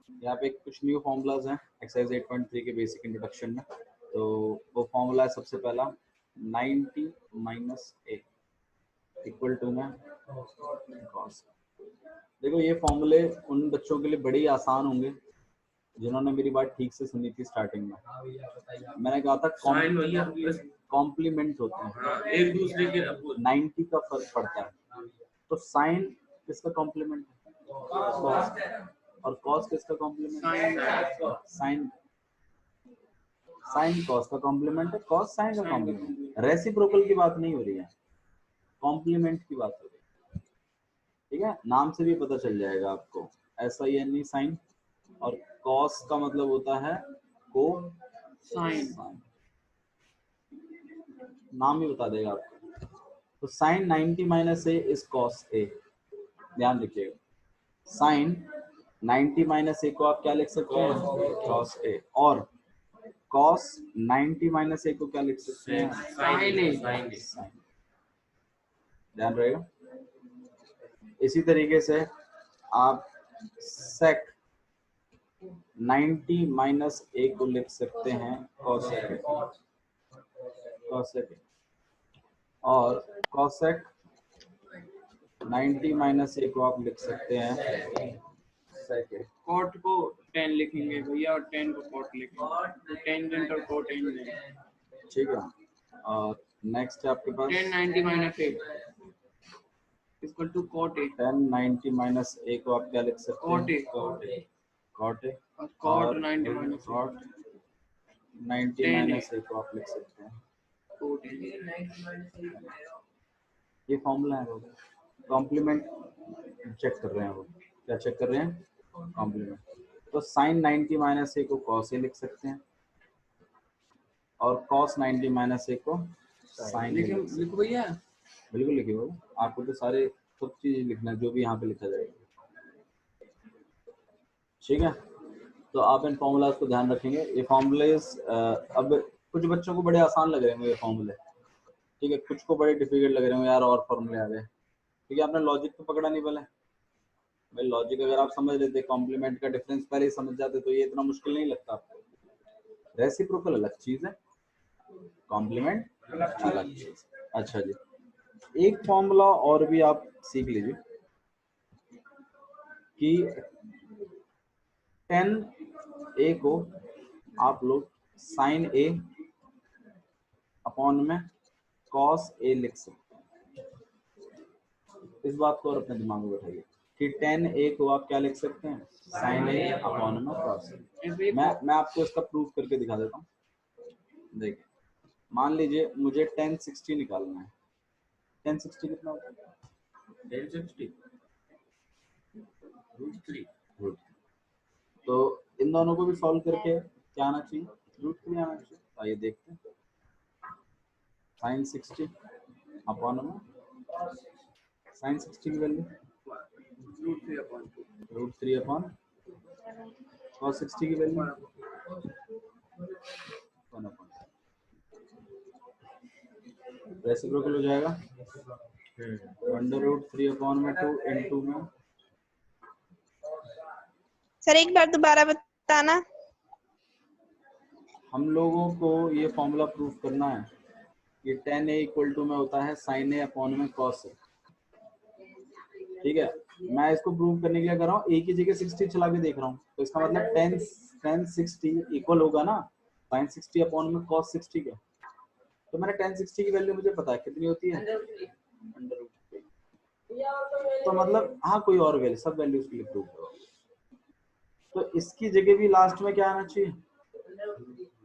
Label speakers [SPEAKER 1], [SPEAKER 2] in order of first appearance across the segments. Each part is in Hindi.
[SPEAKER 1] यहाँ पे कुछ न्यू फॉर्मूलाज हैं एक्सरसाइज 8.3 के बेसिक इंट्रोडक्शन में। तो वो फॉर्मूला है सबसे पहला 90 माइनस ए इक्वल टू में कॉस। देखो ये फॉर्मूले उन बच्चों के लिए बड़े ही आसान होंगे जिन्होंने मेरी बात ठीक से सुनी थी स्टार्टिंग में। मैंने कहा था कॉम्प्लीमेंट होते हैं, एक दूसरे के 90 का फर्क पड़ता है। तो साइन किसका कॉम्प्लीमेंट है? कॉस। और कॉस किसका कॉम्प्लीमेंट है? साइन। साइन कॉस का कॉम्प्लीमेंट है, कॉस साइन का कॉम्प्लीमेंट। रेसिप्रोकल की बात नहीं हो रही है, कॉम्प्लीमेंट की बात हो रही है। ठीक है, नाम से भी पता चल जाएगा आपको, ऐसा ही नहीं साइन। और कॉस का मतलब होता है को साइन, नाम ही बता देगा आपको। तो sine 90 minus A is cos A, ध्यान रखिएगा। साइन 90 माइनस ए को आप क्या लिख सकते हैं? Cos A. और कॉस 90 माइनस ए को क्या लिख सकते हैं? साइन ए। ध्यान रहेगा। इसी तरीके से आप सेक 90 माइनस ए को लिख सकते हैं कॉसेक। कॉसेक। और कॉसेक 90 माइनस ए को आप लिख सकते हैं
[SPEAKER 2] कॉट को 10 लिखेंगे भैया और 10 को कॉट लिखेंगे, टेंजेंट और कोटेंजेंट।
[SPEAKER 1] ठीक है। और नेक्स्ट है आपके पास
[SPEAKER 2] 10 90 minus A equal to cot A.
[SPEAKER 1] 10 90 minus A को आप क्या लिख सकते हैं?
[SPEAKER 2] Cot A.
[SPEAKER 1] Cot A.
[SPEAKER 2] और cot 90 minus
[SPEAKER 1] cot 90 minus A को आप लिख सकते हैं
[SPEAKER 2] कोट ए।
[SPEAKER 1] ये फॉर्मूला है वो, कॉम्प्लीमेंट चेक कर रहे हैं वो। क्या चेक कर रहे हैं? कॉम्प्लीमेंट। तो साइन 90 माइनस ए को कॉस ए लिख सकते हैं और कॉस 90 माइनस ए को साइन।
[SPEAKER 2] लिखो भैया,
[SPEAKER 1] बिल्कुल लिखिए बाबू, आपको तो सारे सब चीज लिखना है जो भी यहाँ पे लिखा जाएगा। ठीक है, तो आप इन फॉर्मूलाज को ध्यान रखेंगे। ये फॉर्मूलेज अब कुछ बच्चों को बड़े आसान लग रहे होंगे ये फॉर्मूले, ठीक है, कुछ को बड़े डिफिकल्ट लग रहे होंगे, यार और फॉर्मूले आ गए। ठीक है, आपने लॉजिक तो पकड़ा नहीं पहले भाई। लॉजिक अगर आप समझ लेते, कॉम्प्लीमेंट का डिफरेंस पहले ही समझ जाते तो ये इतना मुश्किल नहीं लगता आपको। रेसिप्रोकल अलग चीज है, कॉम्प्लीमेंट अलग चीज। अच्छा जी, एक फॉर्मूला और भी आप सीख लीजिए कि 10 ए को आप लोग साइन ए अपॉन में कॉस ए लिख सकते हैं। इस बात को और अपने दिमाग में बैठाइए कि 10 ए को आप क्या लिख सकते हैं? साइन ए अपॉन में कॉस ए। मैं आपको इसका प्रूफ करके दिखा देता हूँ। देखिए, मान लीजिए मुझे 1060 निकालना है। 1060 कितना होता है? 1060 √3। तो इन दोनों को भी सॉल्व करके क्या आना चाहिए? √3 आना चाहिए। आइए देखते हैं। साइन 60 अपॉन में साइन 60 की वैल्यू √3 अपॉन कॉस 60 की वैल्यू 1 अपॉन। रेसिप्रोकल हो जाएगा √3 अपॉन में 2 इनटू में।
[SPEAKER 3] सर एक बार दोबारा बताना। हम
[SPEAKER 1] लोगों को ये फॉर्मूला प्रूफ करना है कि 10 ए इक्वल टू में होता है साइन ए अपॉन में कॉस ए। ठीक है, मैं इसको प्रूव करने के लिए कर रहा हूँ, ए की जगह 60 चला के देख रहा हूँ। तो इसका मतलब 10 60 इक्वल होगा ना साइन 60 अपॉन में कॉस 60 का। तो मैंने 10 60 की वैल्यू मुझे पता है कितनी होती है, √3। तो मतलब हाँ कोई और वैल्यू, सब वैल्यूज के लिए प्रूव करो। तो इसकी जगह भी लास्ट में क्या आना चाहिए?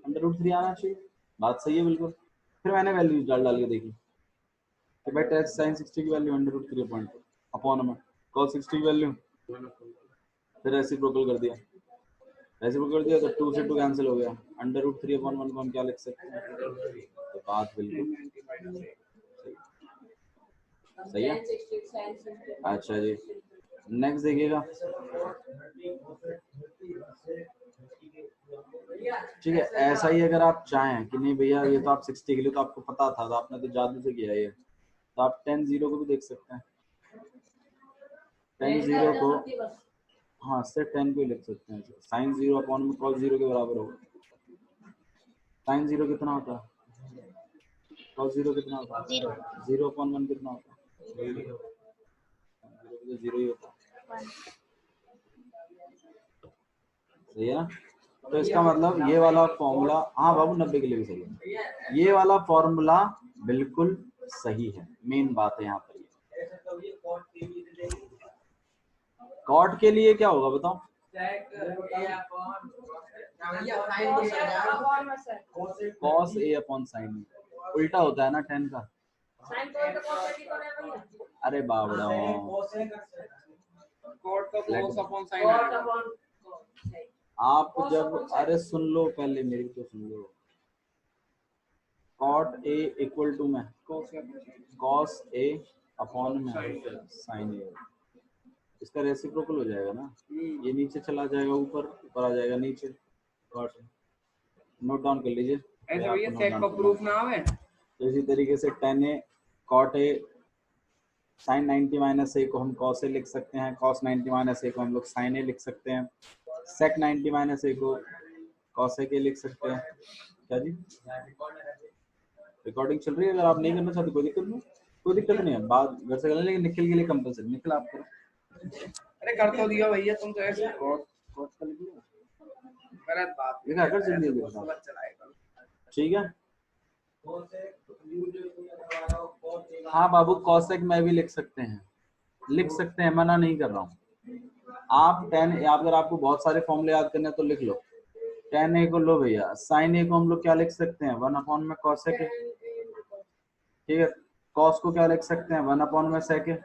[SPEAKER 1] √3 आना चाहिए। बात सही है बिल्कुल। फिर मैंने वैल्यूज डाल के देखी कि भाई टेस्ट साइन 60 की वैल्यू √3 अपॉन में कॉस 60 की वैल्यू, फिर रेसिप्रोकल कर दिया। रेसिप्रोकल कर दिया तो 2 से 2 कैंसिल हो गया। √3 अपॉन 1 को हम क्या लिख सकते हैं? तो बात बिल्कुल सही है। अच्छा जी, नेक्स्ट देखिएगा। ठीक है, ऐसा ही अगर आप चाहें कि नहीं भैया ये तो आप 60 के लिए तो आपको पता था, तो आपने तो जादू से किया ये, तो आप 10 0 को भी देख सकते हैं। 10 0 को हाँ सेक 10 को लिख सकते हैं, साइन 0 अपॉन में कॉस 0 के बराबर होगा। साइन 0 कितना होता है, कॉस 0 कितना होता है,
[SPEAKER 3] 0
[SPEAKER 1] 0 अपॉन 1 कितना होता है, 0 ही होता है, सही है ना। तो इसका मतलब ये वाला फॉर्मूला, हाँ बाबू 90 के लिए भी सही है, ये वाला फॉर्मूला बिल्कुल सही है। मेन बात है यहाँ पर कॉट के लिए क्या होगा बताओ, कॉस ए अपॉन साइन, उल्टा होता है ना 10 का। अरे बाबड़ा
[SPEAKER 2] कॉट का cos अपॉन sin आएगा।
[SPEAKER 1] आप जब, अरे सुन लो पहले मेरी तो सुन लो, कॉट ए इक्वल टू में कॉस ए अपॉन में साइन ए, इसका रेसिप्रोकल हो जाएगा ना, ये नीचे चला जाएगा, ऊपर ऊपर आ जाएगा नीचे। कॉट नोट डाउन कर लीजिए
[SPEAKER 2] ऐसे भैया सेक का प्रूफ ना आवे।
[SPEAKER 1] तो इसी तरीके से tan A cot A sine 90 minus A को हम कॉस ए लिख सकते हैं, कॉस 90 माइनस ए को हम लोग साइन ए लिख सकते हैं, सेक 90 माइनस ए को कॉस ए के लिख सकते हैं। क्या जी रिकॉर्डिंग चल रही है, अगर आप नहीं करना चाहते कोई दिक्कत नहीं, कोई दिक्कत नहीं है, बात घर से करना, लेकिन निखिल के लिए कंपलसरी, निखिल आप करो।
[SPEAKER 2] अरे कर तो दिया भैया तुम तो ऐसे
[SPEAKER 1] कॉट कॉट का लिख लो,
[SPEAKER 2] गलत बात
[SPEAKER 1] लिखा कर जल्दी जल्दी,
[SPEAKER 2] चलाएगा।
[SPEAKER 1] ठीक है। हाँ बाबू कॉसेक में भी लिख सकते हैं, लिख सकते हैं, मना नहीं कर रहा हूँ। आप tan, अगर आपको बहुत सारे फॉर्मूले याद करने हैं तो लिख लो, tan ए को लो भैया, साइन ए को हम लोग क्या लिख सकते हैं 1 अपॉन में कॉसेक ए, ठीक है। कॉस को क्या लिख सकते हैं 1 अपॉन में सेक ए,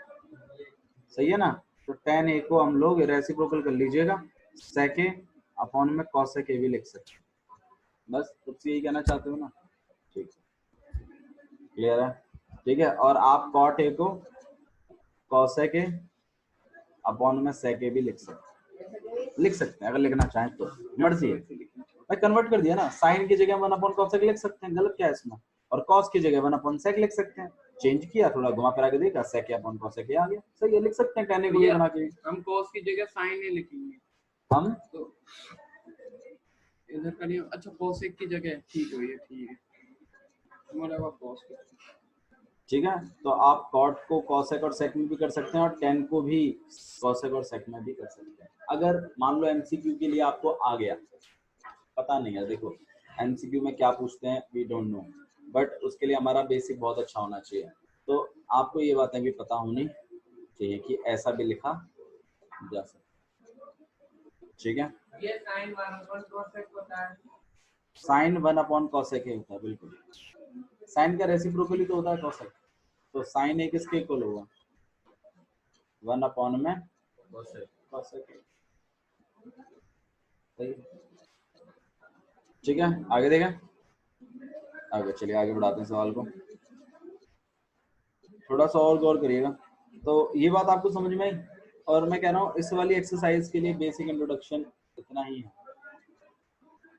[SPEAKER 1] सही है ना। तो tan ए को हम लोग रेसिप्रोकल कर लीजिएगा, सेक ए अपॉन में कॉसेक ए भी लिख सकते हैं, बस कुछ यही कहना चाहते हो ना, ठीक है, क्लियर है, ठीक है। और आप कॉट ए को कॉसेक ए अपॉन में सेक ए भी लिख सकते हैं अगर लिखना चाहें तो, मर्जी है। मैं कन्वर्ट कर दिया ना, साइन की जगह 1 अपॉन कॉसेक लिख सकते हैं, गलत क्या है इसमें, और कॉस की जगह 1 अपॉन सेक लिख सकते हैं, चेंज किया थोड़ा घुमा फिरा के देखा, सेक अपॉन कॉसेक आ गया, सही है, लिख सकते हैं tan ए को भी बना के।
[SPEAKER 2] हम cos की जगह sin ए लिखेंगे,
[SPEAKER 1] हम
[SPEAKER 2] तो इधर करिए, अच्छा cosec की जगह, ठीक है ये ठीक है, हमारा बात cos की,
[SPEAKER 1] ठीक है। तो आप कॉट को कॉसेक और सेक में भी कर सकते हैं, और tan को भी कॉसेक और सेक में भी कर सकते हैं। अगर मान लो एमसीक्यू के लिए आपको आ गया, पता नहीं है, देखो एमसीक्यू में क्या पूछते हैं वी डोंट नो, बट उसके लिए हमारा बेसिक बहुत अच्छा होना चाहिए, तो आपको ये बातें भी पता होनी चाहिए कि ऐसा भी लिखा जा सकता, ठीक है।
[SPEAKER 2] ये sin 1 अपॉन cosec होता है,
[SPEAKER 1] साइन 1 अपॉन कॉसेक होता है, बिल्कुल, साइन का रेसिप्रोकल ही तो होता है कॉसेक, तो साइन ए किसके इक्वल होगा 1 अपॉन में कॉसेक, ठीक है। आगे देखें, आगे चलिए, आगे बढ़ाते हैं सवाल को, थोड़ा सा और गौर करिएगा। तो ये बात आपको समझ में आई, और मैं कह रहा हूँ इस वाली एक्सरसाइज के लिए बेसिक इंट्रोडक्शन इतना ही है,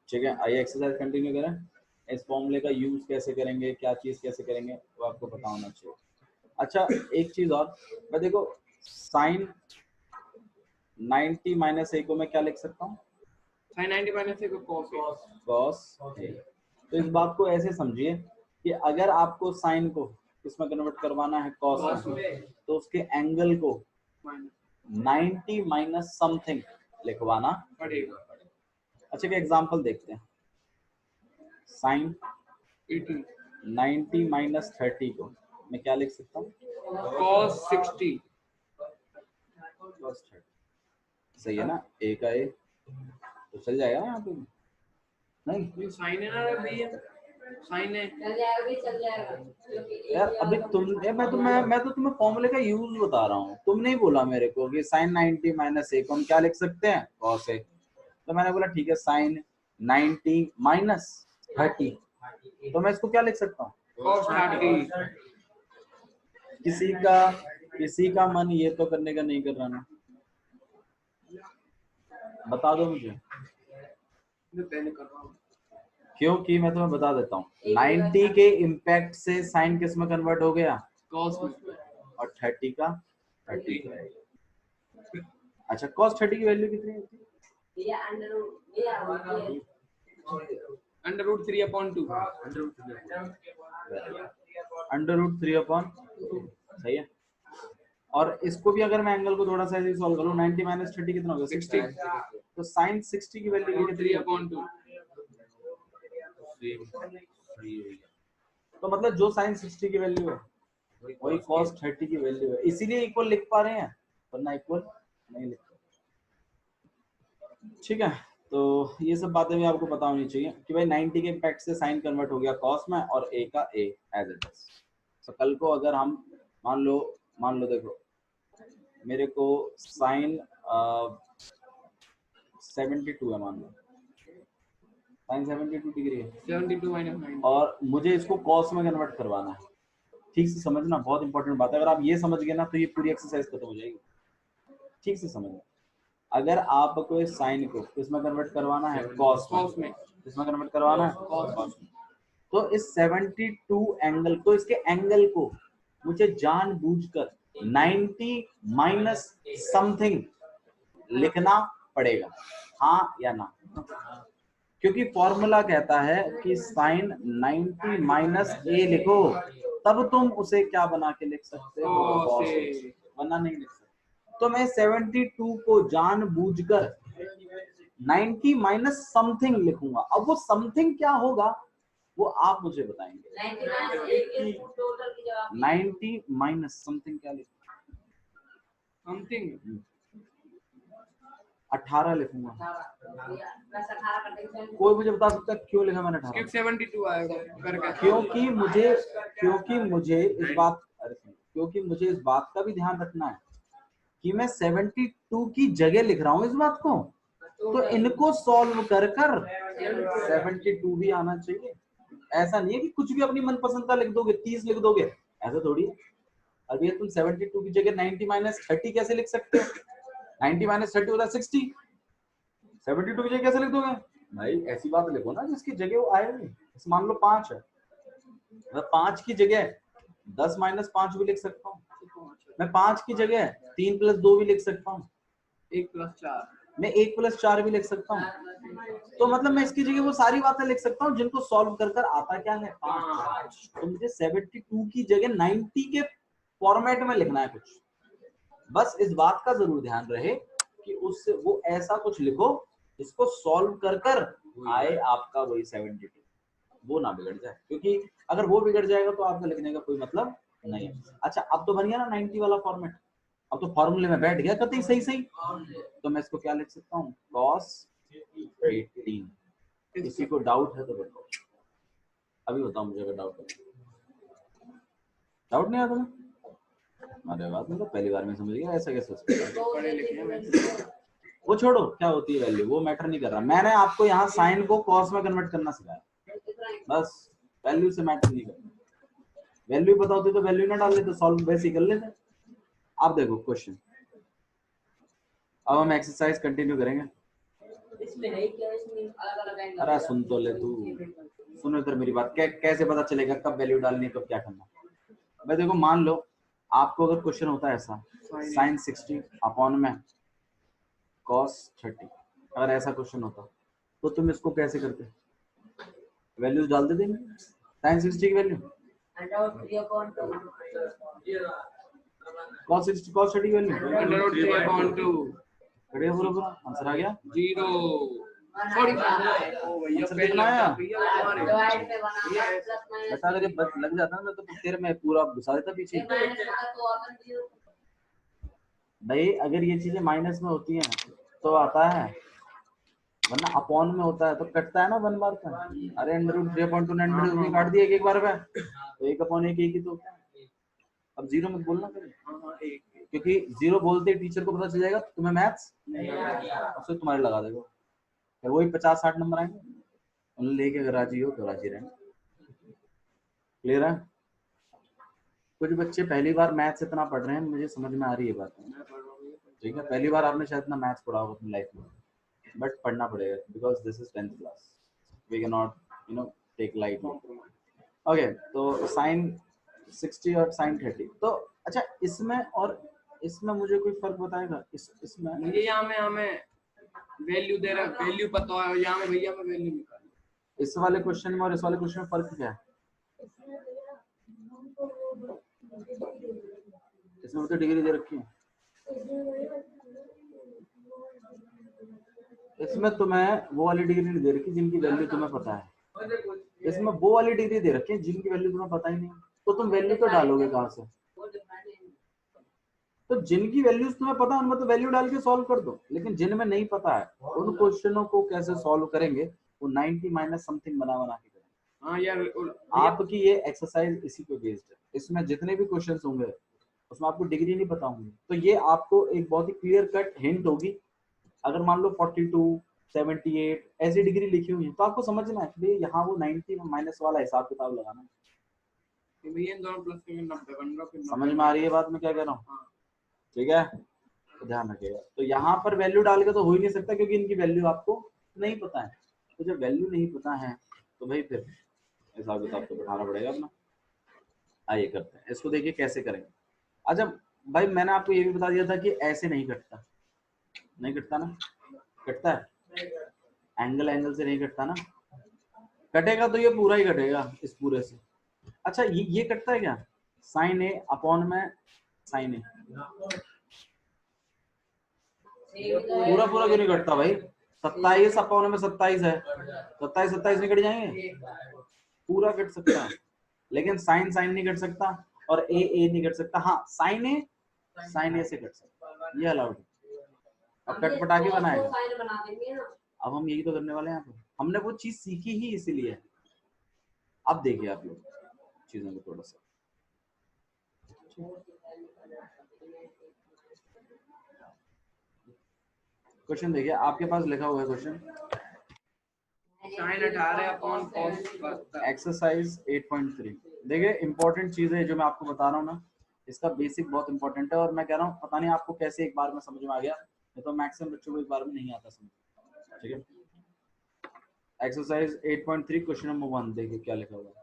[SPEAKER 1] ठीक है। आइए एक्सरसाइज कंटिन्यू करें, इस फॉर्मूले का यूज कैसे करेंगे, क्या चीज कैसे करेंगे, वो आपको पता होना चाहिए। अच्छा एक चीज और, मैं देखो साइन 90 माइनस ए को मैं क्या लिख सकता हूँ,
[SPEAKER 2] sin 90 माइनस ए को cos
[SPEAKER 1] ए। तो इस बात को ऐसे समझिए कि अगर आपको साइन को किसमें कन्वर्ट करवाना है कॉस में, तो उसके एंगल को 90 माइनस समथिंग लिखवाना
[SPEAKER 2] पड़ेगा।
[SPEAKER 1] अच्छा एक एग्जांपल देखते हैं, साइन 90 माइनस 30 को मैं क्या लिख सकता हूँ
[SPEAKER 2] cos 60,
[SPEAKER 1] सही है ना, ए का ए तो चल जाएगा ना यहाँ पे, नहीं
[SPEAKER 2] sin है ना भैया, sin है,
[SPEAKER 1] यार अभी तुम मैं तो तुम्हें फॉर्मूले का यूज बता रहा हूँ, तुमने ही बोला मेरे को कि साइन 90 माइनस ए को हम क्या लिख सकते हैं कॉस ए, तो मैंने बोला ठीक है साइन 90 माइनस 30, तो मैं इसको क्या लिख सकता हूँ
[SPEAKER 2] cos 30,
[SPEAKER 1] किसी का मन ये तो करने का नहीं कर रहा ना, बता दो मुझे,
[SPEAKER 2] मैं पहले कर रहा हूँ,
[SPEAKER 1] क्योंकि मैं तुम्हें बता देता हूँ 90 के इम्पैक्ट से साइन किस में कन्वर्ट हो गया
[SPEAKER 2] cos में,
[SPEAKER 1] और 30 का 30, अच्छा cos 30 की वैल्यू कितनी होती है?
[SPEAKER 2] √3/2
[SPEAKER 1] √3/2 सही है। और इसको भी अगर मैं एंगल को थोड़ा सा ऐसे सॉल्व करूं 90 माइनस 30 कितना होगा 60। तो sin 60 की वैल्यू कितनी है?
[SPEAKER 2] √3/2
[SPEAKER 1] तो मतलब जो sin 60 की वैल्यू है वही cos 30 की वैल्यू है, इसीलिए इक्वल लिख पा रहे हैं, वरना इक्वल नहीं लिख पा। ठीक है, तो ये सब बातें भी आपको पता होनी चाहिए कि भाई 90 के इम्पैक्ट से साइन कन्वर्ट हो गया कॉस में और ए का ए एज इट इज। तो कल को अगर हम मान लो देखो मेरे को साइन 72 है, मान लो साइन 72 डिग्री है
[SPEAKER 2] 72 - 9
[SPEAKER 1] और मुझे इसको कॉस में कन्वर्ट करवाना है। ठीक से समझना, बहुत इंपॉर्टेंट बात है। अगर आप ये समझ गए ना तो ये पूरी एक्सरसाइज खत्म हो जाएगी। ठीक से समझना, अगर आपको इस साइन को इसमें कन्वर्ट करवाना है कॉस में, इसमें कन्वर्ट करवाना है कॉस में, तो इस 72 एंगल को, इसके एंगल को मुझे जानबूझकर 90 माइनस समथिंग लिखना पड़ेगा, हाँ या ना? क्योंकि फॉर्मूला कहता है कि साइन 90 माइनस ए लिखो, तब तुम उसे क्या बना के लिख सकते हो, वरना नहीं लिख सकते। तो मैं 72 को जानबूझकर 90 माइनस समथिंग लिखूंगा। अब वो समथिंग क्या होगा वो आप मुझे बताएंगे। 90 माइनस समथिंग क्या लिखूंगा?
[SPEAKER 2] समथिंग
[SPEAKER 1] 18 लिखूंगा। कोई मुझे बता सकता है क्यों लिखा मैंने 18?
[SPEAKER 2] 72 आएगा करके,
[SPEAKER 1] क्योंकि मुझे इस बात का भी ध्यान रखना है कि मैं 72 की जगह लिख रहा हूँ इस बात को, तो इनको सॉल्व कर 72 भी आना चाहिए। ऐसा नहीं है कि कुछ भी अपनी मनपसंद का लिख दोगे, 30 लिख दोगे, ऐसा थोड़ी है। अभी तुम 72 की जगह 90 माइनस 30 कैसे लिख सकते हो? 90 माइनस 30 होता है 60। 72 की जगह कैसे लिख दोगे भाई? ऐसी बात लिखो ना जिसकी जगह वो आए नहीं। मान लो 5 है, मैं 5 की जगह 10 माइनस 5 भी लिख सकता हूँ। मैं 5 की जगह 3 प्लस 2 भी लिख सकता हूँ।
[SPEAKER 2] 1 + 4
[SPEAKER 1] मैं 1 + 4 भी लिख सकता हूँ। तो मतलब मैं इसकी जगह वो सारी बातें लिख सकता हूँ जिनको सॉल्व कर आता क्या है 5। तो मुझे 72 की जगह 90 के फॉर्मेट में लिखना है कुछ। बस इस बात का जरूर ध्यान रहे कि उससे वो ऐसा कुछ लिखो जिसको सॉल्व कर आए आपका वही 72, वो ना बिगड़ जाए। क्योंकि अगर वो बिगड़ जाएगा तो आपका लिखने का कोई मतलब नहीं है। अच्छा, अब तो बन गया ना 90 वाला फॉर्मेट, अब तो फॉर्मूले में बैठ गया कतई सही। तो मैं इसको क्या लिख सकता हूँ? cos 18। किसी को डाउट है तो बताओ, अभी बताओ मुझे अगर डाउट नहीं आता। अरे बात नहीं, तो पहली बार में समझ गया, ऐसा कैसे हो सकता है? वो छोड़ो क्या होती है वैल्यू, वो मैटर नहीं कर रहा। मैंने आपको यहाँ साइन को कॉस में कन्वर्ट करना सिखाया, बस वैल्यू से मैटर नहीं करता। वैल्यू पता होती तो वैल्यू ना डाल लेते, सॉल्व वैसे ही कर लेते। आप देखो क्वेश्चन, अब हम एक्सरसाइज कंटिन्यू करेंगे। अरे सुन तो ले तू, सुनो इधर मेरी बात। कैसे पता चलेगा कब वैल्यू डालनी है, कब क्या करना? भाई देखो, मान लो आपको अगर क्वेश्चन होता है ऐसा, साइन 60 अपॉन में cos 30, अगर ऐसा क्वेश्चन होता तो तुम इसको कैसे करते? वैल्यूज डाल देते साइन 60 की वैल्यू, cos 30 की वैल्यू
[SPEAKER 2] √3/2
[SPEAKER 1] बढ़िया, पूरा आंसर आ गया
[SPEAKER 2] 0। सॉरी भैया
[SPEAKER 1] कितना आया?
[SPEAKER 2] भैया
[SPEAKER 1] ऐसा अगर ये लग जाता ना तो तेरे में पूरा घुसा देता पीछे। भाई अगर ये चीजें माइनस में होती हैं तो आता है, वरना अपॉन में होता है तो कटता है ना 1 बार का। अरे √3/2 काट दिया एक बार में, तो 1/1 एक ही तो। अब 0 मत बोलना कभी, क्योंकि 0 बोलते टीचर को पता चल जाएगा तुम्हें मैथ्स उससे तुम्हारे लगा देगा, फिर वही 50-60 नंबर आएंगे। उन्हें लेके अगर राजी हो तो राजी रहें। क्लियर है? कुछ बच्चे पहली बार मैथ्स इतना पढ़ रहे हैं, मुझे समझ में आ रही है बात, ठीक है? पहली बार आपने शायद इतना मैथ्स पढ़ा होगा अपनी लाइफ में, बट पढ़ना पड़ेगा because this is 10th class, we can not take lightly. Okay, तो साइन 60 और साइन 30, तो अच्छा इसमें और इसमें मुझे कोई फर्क बताएगा? इसमें
[SPEAKER 2] मुझे यहाँ में हमें वैल्यू दे रहा है, वैल्यू पता है, और यहाँ में भैया मैं वैल्यू निकाल।
[SPEAKER 1] इस वाले क्वेश्चन में और इस वाले क्वेश्चन में फर्क क्या है? इसमें तो डिग्री दे रखी है, इसमें तुम्हें वो वाली डिग्री नहीं दे रखी जिनकी वैल्यू तुम्हें पता है, इसमें वो वाली डिग्री दे रखी है जिनकी वैल्यू तुम्हें पता ही नहीं। तो तुम वैल्यू तो डालोगे कहाँ से? तो जिनकी वैल्यूज तुम्हें पता है उनमें तो वैल्यू डाल के सॉल्व कर दो, लेकिन जिनमें नहीं पता है उन क्वेश्चनों को कैसे सॉल्व करेंगे? वो 90 माइनस समथिंग बना के करेंगे।
[SPEAKER 2] हाँ यार,
[SPEAKER 1] आपकी ये एक्सरसाइज इसी पे बेस्ड है। इसमें जितने भी क्वेश्चंस होंगे उसमें आपको डिग्री नहीं पता होंगी, तो ये आपको एक बहुत ही क्लियर कट हिंट होगी। अगर मान लो 42, 78 ऐसी डिग्री लिखी हुई है तो आपको समझना है कि यहाँ वो 90 माइनस वाला हिसाब किताब लगाना है।
[SPEAKER 2] भैया इन दोनों प्लस के 90 बन रहा, फिर
[SPEAKER 1] समझ में आ रही है बात मैं क्या कह रहा हूँ? ठीक है, तो ध्यान रखिएगा। तो यहाँ पर वैल्यू डाल के तो हो ही नहीं सकता क्योंकि इनकी वैल्यू आपको नहीं पता है। तो जब वैल्यू नहीं पता है तो भाई फिर हिसाब किताब तो बैठाना पड़ेगा अपना। आइए करते हैं इसको, देखिए कैसे करेंगे। अच्छा भाई, मैंने आपको ये भी बता दिया था कि ऐसे नहीं कटता, नहीं कटता ना? कटता है, एंगल से नहीं कटता ना? कटेगा तो ये पूरा ही कटेगा इस पूरे से। अच्छा ये कटता है क्या? साइन ए अपॉन में साइन ए, पूरा क्यों नहीं कटता भाई? 27 अपॉन में 27 है, 27 नहीं कट जाएंगे? पूरा कट सकता है, लेकिन साइन नहीं कट सकता और ए नहीं कट सकता। हाँ, साइन ए से कट सकता, ये अलाउड है। अब कट पटा के बनाएगा। अब हम यही तो करने वाले हैं। यहाँ पे हमने वो चीज सीखी ही इसीलिए। अब देखिए आप लोग चीजों को थोड़ा सा, क्वेश्चन देखिए आपके पास लिखा हुआ है question
[SPEAKER 2] sin 18 upon cos।
[SPEAKER 1] Exercise 8.3। देखिए इंपॉर्टेंट चीज है जो मैं आपको बता रहा हूँ ना, इसका बेसिक बहुत इंपॉर्टेंट है। और मैं कह रहा हूँ पता नहीं आपको कैसे एक बार में समझ में आ गया, नहीं तो मैक्सिमम बच्चों को एक बार में नहीं आता समझ। ठीक है, एक्सरसाइज 8.3 क्वेश्चन नंबर 1 देखिए क्या लिखा हुआ है।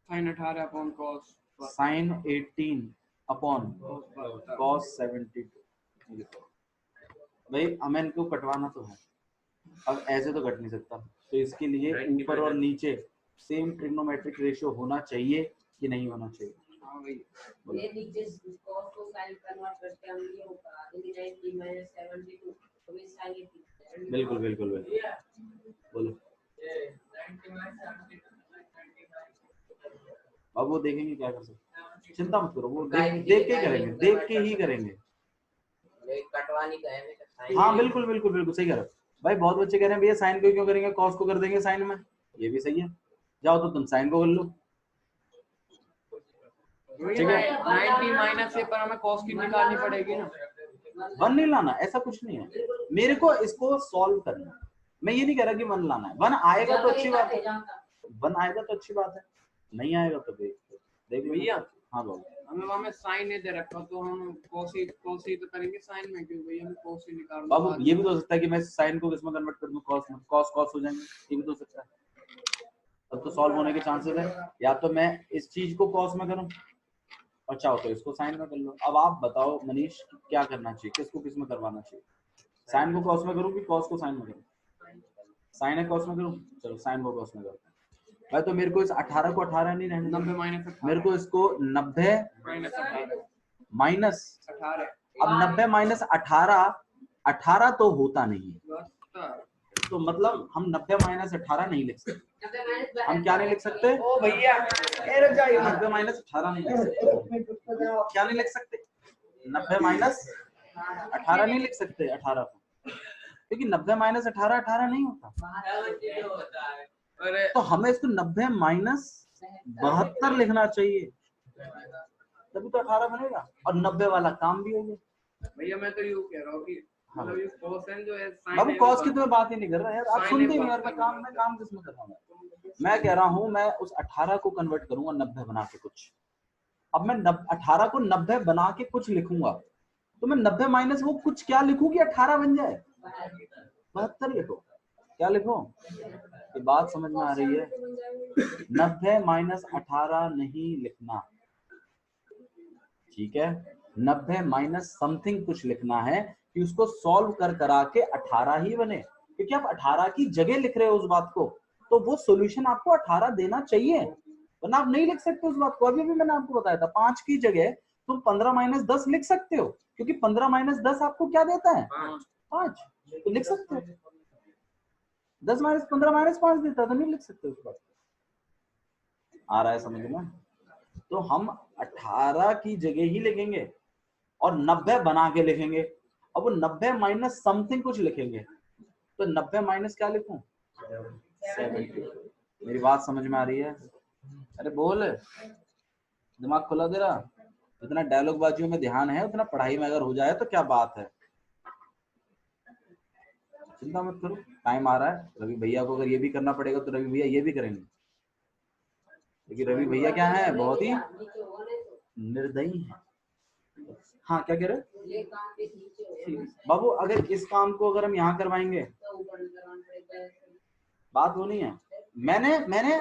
[SPEAKER 2] sin 18 upon cos,
[SPEAKER 1] sin 18 upon cos 72। भाई हमें इनको कटवाना तो है, अब ऐसे तो कट नहीं सकता, तो इसके लिए ऊपर और नीचे सेम ट्रिग्नोमेट्रिक रेशियो होना चाहिए कि नहीं होना चाहिए?
[SPEAKER 2] हाँ भाई,
[SPEAKER 4] ये नीचे cos को sin कन्वर्ट करके हम ये होगा 90 माइनस 72 तो ये sin 80।
[SPEAKER 1] बिल्कुल बोलो। अब वो देखेंगे क्या कर सकते, चिंता मत करो, वो देख के ही करेंगे।
[SPEAKER 4] कटवानी का है।
[SPEAKER 1] हाँ बिल्कुल सही कह रहे हो भाई। बहुत बच्चे कह रहे हैं भैया साइन को क्यों करेंगे, कॉस को कर देंगे साइन में। ये भी सही है, जाओ तो तुम साइन को कर लो।
[SPEAKER 2] ठीक है, 90 माइनस से पर हमें cos की निकालनी पड़ेगी ना।
[SPEAKER 1] 1 नहीं लाना, ऐसा कुछ नहीं है। मेरे को इसको सॉल्व करना है, मैं ये नहीं कह रहा कि 1 लाना है। 1 आएगा तो अच्छी बात है, 1 आएगा तो अच्छी बात है, नहीं आएगा तो देख
[SPEAKER 2] भैया।
[SPEAKER 1] हाँ बाबू,
[SPEAKER 2] हमें साइन नहीं दे रखा तो हम cos ही तो करेंगे साइन में, क्यों भैया हमें cos ही निकालना।
[SPEAKER 1] बाबू ये भी तो हो सकता है कि मैं साइन को किसमें कन्वर्ट कर दूं, कॉस में, कॉस हो जाएंगे, ये भी तो हो सकता है। तब तो सॉल्व होने के चांसेस है। या तो मैं इस चीज को कॉस में करूं और चाहो तो इसको साइन में कर लो। अब आप बताओ मनीष क्या करना चाहिए, किसको किस में करवाना चाहिए? साइन को कॉस में करूं कि कॉस को साइन में करूं? साइन है कॉस में करूं, चलो साइन को कॉस में करते हैं भाई। तो मेरे को इस 18 को 18 नहीं रहने,
[SPEAKER 2] 90 माइनस,
[SPEAKER 1] मेरे को इसको 90 माइनस
[SPEAKER 2] 18।
[SPEAKER 1] अब 90 माइनस 18 तो होता नहीं है, तो मतलब हम 90 माइनस 18 नहीं लिख सकते। हम क्या नहीं लिख सकते?
[SPEAKER 2] ओ भैया
[SPEAKER 1] 90 माइनस 18 नहीं लिख सकते। क्या नहीं लिख सकते? 90 माइनस 18 नहीं लिख सकते 18 को, क्योंकि 90 माइनस 18 नहीं होता। तो हमें इसको 90 माइनस 72 लिखना चाहिए, तभी तो 18 बनेगा और 90 वाला काम भी हो गया।
[SPEAKER 2] भैया मैं तो यूं कह रहा हूँ कि मतलब ये कोसेन जो है साइन
[SPEAKER 1] बाबू कॉस की तो मैं बात ही नहीं कर रहा यार, आप सुनते नहीं यार। मैं काम किसमें कर रहा हूँ? मैं कह रहा हूँ मैं उस 18 को कन्वर्ट करूंगा 90 बना के कुछ। अब मैं 18 को 90 बना के कुछ लिखूंगा, तो मैं 90 माइनस वो कुछ क्या लिखूं कि 18 बन जाए? 72 लिखो, क्या लिखो? ये बात समझ में आ रही है? 90 माइनस 18 नहीं लिखना, ठीक है? 90 माइनस समथिंग कुछ लिखना है कि उसको सॉल्व कर करा के 18 ही बने, क्योंकि आप 18 की जगह लिख रहे हो उस बात को, तो वो सॉल्यूशन आपको 18 देना चाहिए, वरना आप नहीं लिख सकते उस बात को। अभी भी मैंने आपको बताया था 5 की जगह तुम 15 माइनस 10 लिख सकते हो, क्योंकि 15 माइनस 10 आपको क्या देता है? 5। तो लिख सकते हो। 10 माइनस 15 माइनस 5 देता है, तो नहीं लिख सकते उस बात। आ रहा है समझ में? तो हम 18 की जगह ही लिखेंगे और 90 बना के लिखेंगे। अब वो 90 माइनस समथिंग कुछ लिखेंगे, तो 90 माइनस क्या लिखूं? 70। मेरी बात समझ में आ रही है? अरे बोल, दिमाग खुला तेरा? जितना डायलॉग बाजियों में ध्यान है उतना पढ़ाई में अगर हो जाए तो क्या बात है। चिंता मत करो, टाइम आ रहा है। रवि भैया को अगर ये भी करना पड़ेगा तो रवि भैया ये भी करेंगे, लेकिन रवि भैया क्या है, बहुत ही निर्दयी है। हाँ क्या कह रहे बाबू? अगर इस काम को अगर हम यहाँ करवाएंगे, बात होनी है। मैंने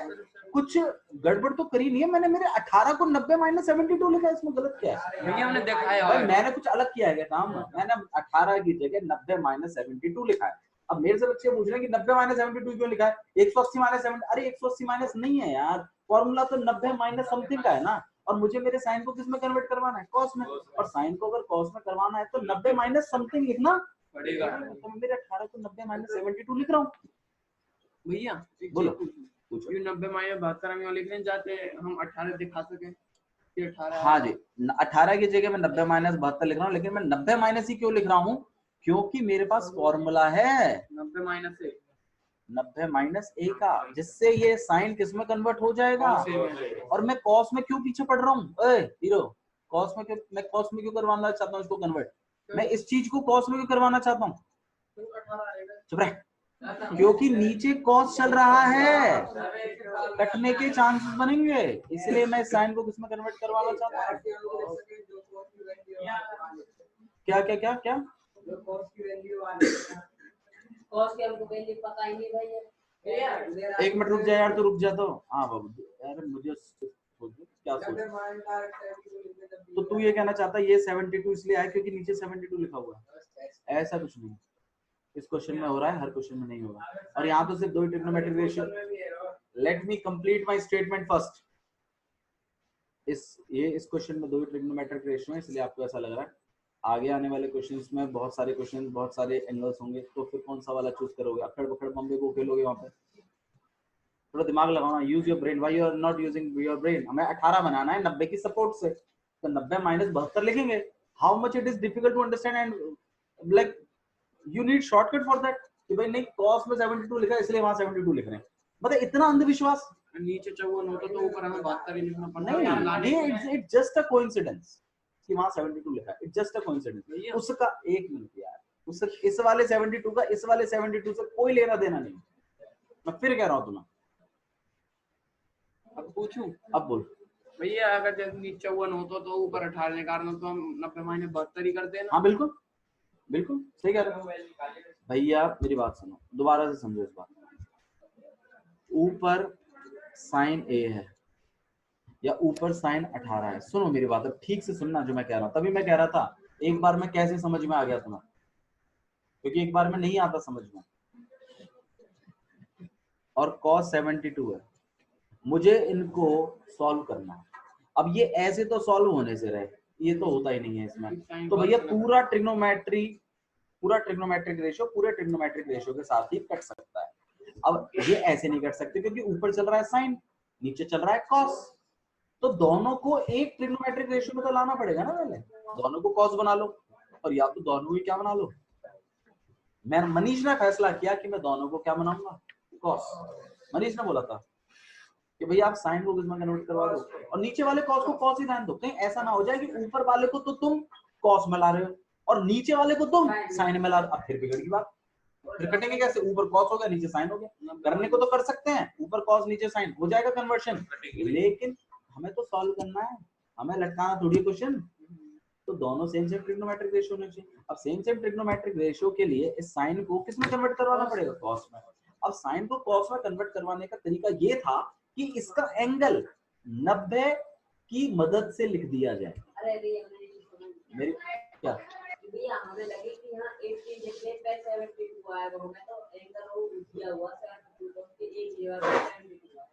[SPEAKER 1] कुछ गड़बड़ तो करी नहीं है। मैंने मेरे 18 को 90 माइनस 72 लिखा है, इसमें गलत क्या है?
[SPEAKER 2] भैया हमने देखा है
[SPEAKER 1] भाई मैंने कुछ अलग किया है क्या काम? मैंने 18 की जगह 90 माइनस 72 लिखा है। अब मेरे से बच्चे पूछ रहे हैं कि 90 माइनस 72 क्यों लिखा है? 180 माइनस 70। अरे 180 माइनस नहीं है यार, फॉर्मूला तो 90 माइनस समथिंग का है ना, और मुझे मेरे साइन को किस में कन्वर्ट करवाना है? कॉस में। और साइन को अगर कॉस में करवाना है तो 90 माइनस समथिंग लिखना
[SPEAKER 2] पड़ेगा।
[SPEAKER 1] तो मैं मेरे 18 को 90 माइनस 72 लिख रहा हूँ।
[SPEAKER 2] भैया
[SPEAKER 1] बोलो।
[SPEAKER 2] ये 90 माइनस 72 हम यहाँ लिखने जाते हम 18 दिखा सके कि 18।
[SPEAKER 1] हाँ जी, 18 की जगह मैं 90 माइनस 72 लिख रहा हूँ, लेकिन मैं 90 माइनस ही क्यों लिख रहा हूँ? क्योंकि मेरे पास फॉर्मूला है
[SPEAKER 2] 90 माइनस 1,
[SPEAKER 1] 90 माइनस ए का, जिससे ये साइन किस में कन्वर्ट हो जाएगा? और मैं कॉस में क्यों पीछे पड़ रहा हूँ? हीरो, कॉस में क्यों, मैं कॉस में क्यों करवाना चाहता हूँ इसको कन्वर्ट? मैं इस चीज को कॉस में क्यों करवाना चाहता हूँ? चुप रह। क्योंकि नीचे कॉस चल रहा है, कटने के चांसेस बनेंगे, इसलिए मैं साइन को किसमें कन्वर्ट करवाना चाहता हूँ? क्या क्या क्या क्या?
[SPEAKER 4] कॉस की हमको वैल्यू पता ही नहीं भैया।
[SPEAKER 1] एक मिनट रुक जा यार, तो रुक जा तो। हाँ बाबू यार, मुझे क्या सोच, तो तू ये कहना चाहता है ये 72 इसलिए आया क्योंकि नीचे 72 लिखा हुआ है? ऐसा कुछ नहीं, इस क्वेश्चन में हो रहा है, हर क्वेश्चन में नहीं होगा। और यहाँ तो सिर्फ 2 trigonometric ratio. Let me complete my statement first. इस क्वेश्चन में 2 ट्रिग्नोमेट्रिक रेशियो है, इसलिए आपको ऐसा लग रहा है। आगे आने वाले क्वेश्चंस में बहुत सारे क्वेश्चन, बहुत सारे एंगल्स होंगे, तो फिर कौन सा वाला चूज करोगे? अखड़ बखड़ बम्बे को खेलोगे वहां पे? थोड़ा दिमाग लगाओ ना, use your brain. Why you are not using your brain? हमें 18 बनाना है 90 की सपोर्ट से, तो 90 माइनस 72 लिखेंगे। How much it is difficult to understand and like you need shortcut for that कि भाई नहीं कॉस में 72 लिखा है इसलिए वहां 72 लिख रहे हैं। मतलब इतना अंधविश्वास
[SPEAKER 2] नीचे 54 होता तो ऊपर हमें 72 ही लिखना पड़ता।
[SPEAKER 1] नहीं, ये इट्स जस्ट अ कोइंसिडेंस कि वहां 72 लिखा है। It's just a coincidence. उसका एक मिनट यार, उस इस वाले 72 का इस वाले 72 से कोई लेना देना नहीं। मैं फिर कह रहा हूं तुम्हें।
[SPEAKER 2] अब पूछूं?
[SPEAKER 1] अब बोल
[SPEAKER 2] भैया अगर जैसे नीचे 54 होता तो ऊपर 18 निकालना, तो हम 90 माइनस 72 ही करते हैं ना?
[SPEAKER 1] हाँ बिल्कुल बिल्कुल सही कह रहे हो भैया। मेरी बात सुनो, दोबारा से समझो इस बात। ऊपर साइन ए है या ऊपर साइन 18 है। सुनो मेरी बात, अब ठीक से सुनना जो मैं कह रहा हूँ। तभी मैं कह रहा था एक बार में कैसे समझ में आ गया तुम्हें, क्योंकि एक बार में नहीं आता समझ में। और cos 72 है, मुझे इनको सॉल्व करना है। अब ये ऐसे तो सॉल्व होने से रहे, ये तो होता ही नहीं है इसमें। तो भैया पूरा ट्रिग्नोमेट्रिक रेशियो पूरे ट्रिग्नोमेट्रिक रेशियो के साथ ही कट सकता है। अब ये ऐसे नहीं कट सकते क्योंकि ऊपर चल रहा है साइन, नीचे चल रहा है कॉस, तो दोनों को एक ट्रिग्नोमेट्रिक रेशियो में तो लाना पड़ेगा ना। पहले दोनों को कॉस बना लो, और या तो दोनों ही क्या बना लो। मैं मनीष ने फैसला किया कि मैं दोनों को क्या बनाऊंगा, कॉस। मनीष ने बोला था कि भैया आप साइन को किसमें कन्वर्ट करवा दो और नीचे वाले कॉस को कॉस ही रहने दो। कहीं ऐसा ना हो जाए कि ऊपर वाले को तो तुम कॉस में ला रहे हो और नीचे वाले को तुम साइन में ला रहे हो। अब फिर बिगड़ की बात, फिर कटेंगे कैसे? ऊपर कॉस हो गया नीचे साइन हो गया। करने को तो कर सकते हैं, ऊपर कॉस नीचे साइन हो जाएगा कन्वर्शन, लेकिन हमें तो सॉल्व करना है, हमें लटकाना थोड़ी क्वेश्चन। तो दोनों सेम ट्रिग्नोमेट्रिक रेशियो होने चाहिए। अब सेम ट्रिग्नोमेट्रिक रेशियो के लिए इस साइन को किसमें कन्वर्ट करवाना पड़ेगा? कॉस में। अब साइन को कॉस में कन्वर्ट करवाने का तरीका ये था कि इसका एंगल 90 की मदद से लिख दिया जाए। मेरी क्या
[SPEAKER 4] भैया हमें लगे कि यहाँ 80 लिखने पे 72 आएगा, हमें तो एंगल वो दिया हुआ 72 तो उसके एक जगह पे 72 आएगा।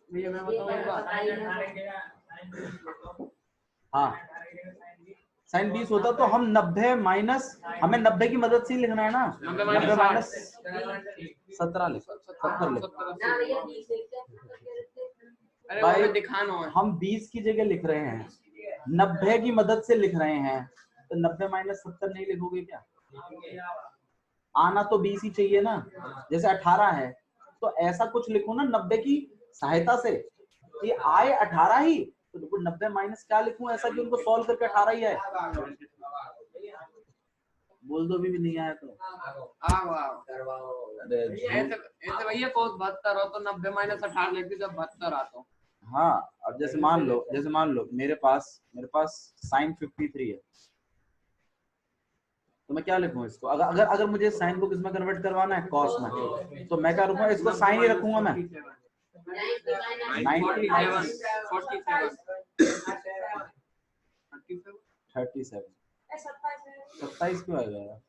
[SPEAKER 2] भैया मैं
[SPEAKER 4] ये
[SPEAKER 2] बताऊँ एक बात,
[SPEAKER 1] हाँ साइन 20 होता तो हम 90 माइनस, हमें 90 की मदद से ही लिखना है ना,
[SPEAKER 2] 90
[SPEAKER 1] 90 माइनस
[SPEAKER 2] 60
[SPEAKER 1] 17 लिख 70 लिख।
[SPEAKER 4] ना भैया 20 लिखते हैं,
[SPEAKER 2] अरे
[SPEAKER 1] भाई,
[SPEAKER 2] वो हमें दिखाना है।
[SPEAKER 1] हम 20 की जगह लिख रहे हैं, 90 की मदद से लिख रहे हैं, तो 90 माइनस 70 नहीं लिखोगे क्या? आना तो 20 ही चाहिए ना, जैसे 18 है तो ऐसा कुछ लिखो ना 90 की सहायता से, ये आए 18 ही, तो 90 माइनस क्या लिखूं ऐसा कि उनको सॉल्व करके 18 ही आए। बोल दो भी नहीं आया तो
[SPEAKER 2] आओ
[SPEAKER 1] अरे
[SPEAKER 2] ऐसे ऐसे भैया cos 72 हो तो 90 माइनस 18 लिख जब 72 आता हो।
[SPEAKER 1] हाँ, अब जैसे मान लो मेरे पास साइन 53 है, तो मैं क्या लिखूं इसको? अगर मुझे साइन को किसमें कन्वर्ट करवाना है, कॉस में, तो मैं क्या रखूंगा, इसको साइन ही रखूंगा मैं। 90 माइनस 37 27 क्यों आएगा यार?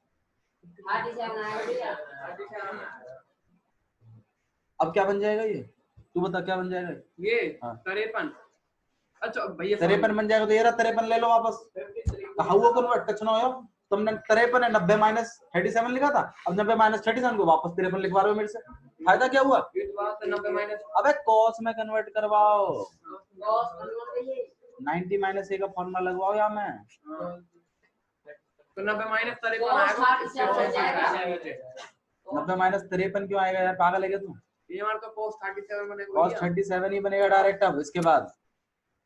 [SPEAKER 4] 37 आएगा भैया।
[SPEAKER 1] अब क्या बन जाएगा ये, तू बता क्या बन जाएगा
[SPEAKER 2] ये
[SPEAKER 1] हाँ।
[SPEAKER 2] 53। अच्छा भैया
[SPEAKER 1] 53 बन जाएगा, तो ये रहा 53 ले लो वापस, कहा हुआ कन्वर्ट टच ना हो। तुमने 53 है 90 माइनस 37 लिखा था, अब 90 माइनस 37 को वापस 53 लिखवा रहे हो मेरे से, फायदा क्या हुआ?
[SPEAKER 2] ये तो बात है 90 माइनस,
[SPEAKER 1] अबे कॉस में कन्वर्ट करवाओ,
[SPEAKER 4] cos कन्वर्ट भैया
[SPEAKER 1] 90 माइनस ए का फॉर्मूला लगवाओ यहाँ में,
[SPEAKER 2] तो 90 माइनस 53
[SPEAKER 4] cos
[SPEAKER 2] आएगा।
[SPEAKER 4] 37 हो जाएगा।
[SPEAKER 1] 90 माइनस 53 क्यों आएगा यार, पागल है क्या तू?
[SPEAKER 2] ये हमारा तो cos 37 बनेगा
[SPEAKER 1] कॉस
[SPEAKER 2] भैया।
[SPEAKER 1] 37 ही बनेगा डायरेक्ट। अब इसके बाद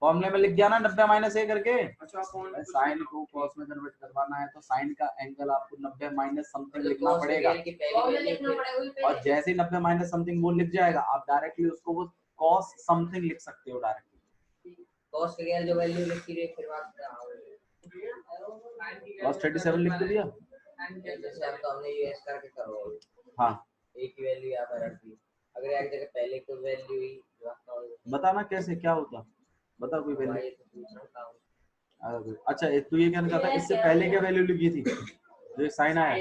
[SPEAKER 1] फॉर्मूले में लिख दिया ना 90 माइनस ए करके,
[SPEAKER 2] अच्छा कौन
[SPEAKER 1] साइन को कॉस में कन्वर्ट करवाना है तो साइन का एंगल आपको 90 माइनस समथिंग लिखना पड़ेगा,
[SPEAKER 4] cos में लिखना पड़ेगा वही
[SPEAKER 1] और
[SPEAKER 4] पहले।
[SPEAKER 1] जैसे ही 90 माइनस समथिंग वो लिख जाएगा आप डायरेक्टली उसको वो कॉस समथिंग लिख सकते हो डायरेक्टली।
[SPEAKER 4] cos के लिए जो वैल्यू लिखी रही फिर बात
[SPEAKER 1] कॉस 37 लिख तो दिया।
[SPEAKER 4] जैसे आप तो हमने यूएस करके करो
[SPEAKER 1] हाँ
[SPEAKER 4] एक ही वैल्यू यहाँ पर रख दी, अगर एक जगह पहले कोई वैल्यू ही
[SPEAKER 1] बताना कैसे क्या होता, बता कोई वैल्यू।
[SPEAKER 4] ये तो पूछना था।
[SPEAKER 1] अच्छा तू ये कहना चाहता है इससे पहले क्या वैल्यू लिखी थी जो साइन आया,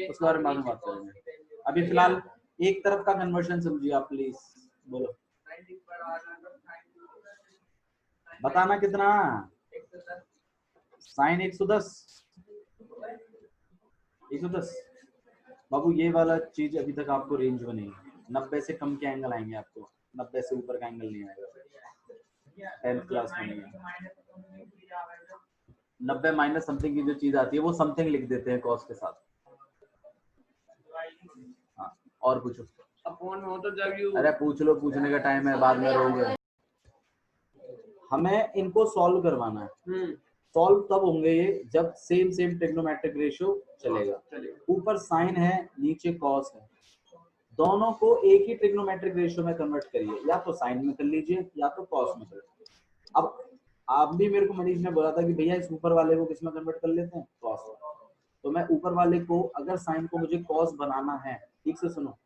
[SPEAKER 1] उसके बारे में बाद में बात करेंगे। अभी फिलहाल एक तरफ का कन्वर्शन समझिए आप प्लीज, बोलो बताना कितना, साइन 110 बाबू, ये वाला चीज अभी तक आपको रेंज में नहीं है, 90 से कम के एंगल आएंगे आपको, 90 से ऊपर का एंगल नहीं आएगा, 10th क्लास में नहीं है। 90 माइनस समथिंग की जो चीज आती है वो समथिंग लिख देते हैं कॉस के साथ। हाँ और पूछो।
[SPEAKER 2] अपॉन हो तो जब यू,
[SPEAKER 1] अरे पूछ लो, पूछने का टाइम है, बाद में रहोगे। हमें इनको सॉल्व करवाना है, सॉल्व तब होंगे ये जब सेम ट्रिग्नोमेट्रिक रेशियो चलेगा, ऊपर साइन है नीचे कॉस है, दोनों को एक ही ट्रिग्नोमेट्रिक रेशियो में कन्वर्ट करिए, या तो साइन में कर लीजिए या तो कॉस में कर लीजिए। अब आप भी मेरे को मनीष ने बोला था कि भैया इस ऊपर वाले को किस में कन्वर्ट कर लेते हैं, कॉस में, तो मैं ऊपर वाले को, अगर साइन को मुझे कॉस बनाना है, ठीक से सुनो,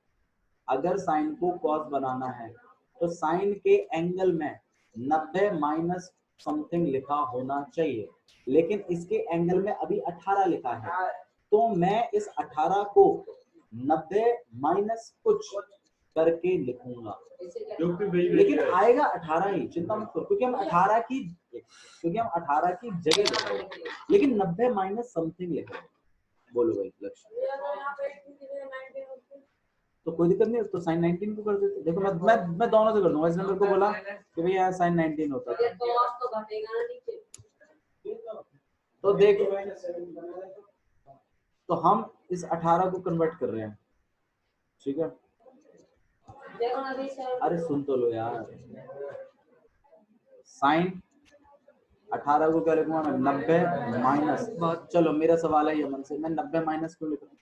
[SPEAKER 1] अगर साइन को कॉस बनाना है तो साइन के एंगल में 90 माइनस समथिंग लिखा होना चाहिए, लेकिन इसके एंगल में अभी 18 लिखा है, तो मैं इस 18 को 90 माइनस कुछ करके लिखूंगा, लेकिन आएगा 18 ही, चिंता मत करो, क्योंकि हम 18 की जगह लिख रहे हैं, लेकिन 90 माइनस समथिंग लिख रहे हैं। बोलो भाई लक्ष्य, तो कोई दिक्कत नहीं, तो साइन 19 को कर देते। देखो मैं दोनों से कर दूंगा, इसने मेरे को बोला कि भैया यहाँ साइन 19 होता है,
[SPEAKER 4] तो घटेगा ना नीचे,
[SPEAKER 1] तो देख, तो हम इस 18 को कन्वर्ट कर रहे हैं, ठीक है।
[SPEAKER 4] देखो ना अभी
[SPEAKER 1] अरे सुन तो लो यार, साइन 18 को क्या लिखूंगा मैं, 90 माइनस, चलो मेरा सवाल है ये मन से, मैं 90 माइनस क्यों लिख रहा हूँ?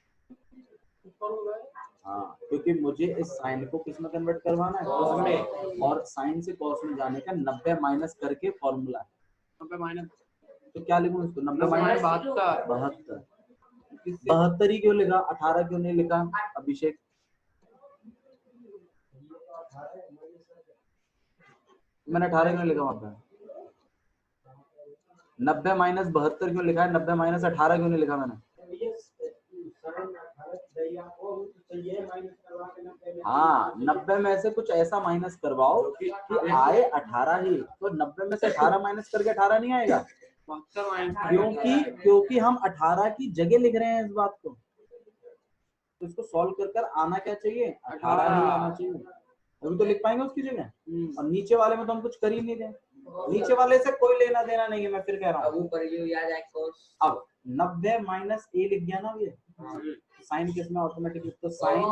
[SPEAKER 1] हाँ, क्योंकि मुझे इस साइन को किस में कन्वर्ट करवाना है, कॉस में, और साइन से कॉस में जाने का 90 माइनस करके फॉर्मूला है,
[SPEAKER 2] 90 माइनस,
[SPEAKER 1] तो क्या लिखूं इसको, 90 माइनस
[SPEAKER 2] 72
[SPEAKER 1] 72 ही क्यों लिखा, 18 क्यों नहीं लिखा अभिषेक? मैंने 18 क्यों लिखा वहां पे, 90 माइनस 72 क्यों लिखा है, 90 माइनस 18 क्यों नहीं लिखा मैंने? हाँ, 90 में से कुछ ऐसा माइनस करवाओ कि आए 18 ही, तो 90 में से 18 माइनस करके 18 नहीं आएगा, क्योंकि हम 18 की जगह लिख रहे हैं इस बात को। तो इसको सॉल्व कर कर आना क्या चाहिए, 18 ही आना चाहिए, अभी तो लिख पाएंगे उसकी जगह। और नीचे वाले में तो हम कुछ कर ही नहीं रहे, नीचे वाले से कोई लेना देना नहीं है, मैं फिर कह रहा हूँ। अब 90 माइनस ए लिख गया ना ये, साइन किस में ऑटोमेटिकली, तो साइन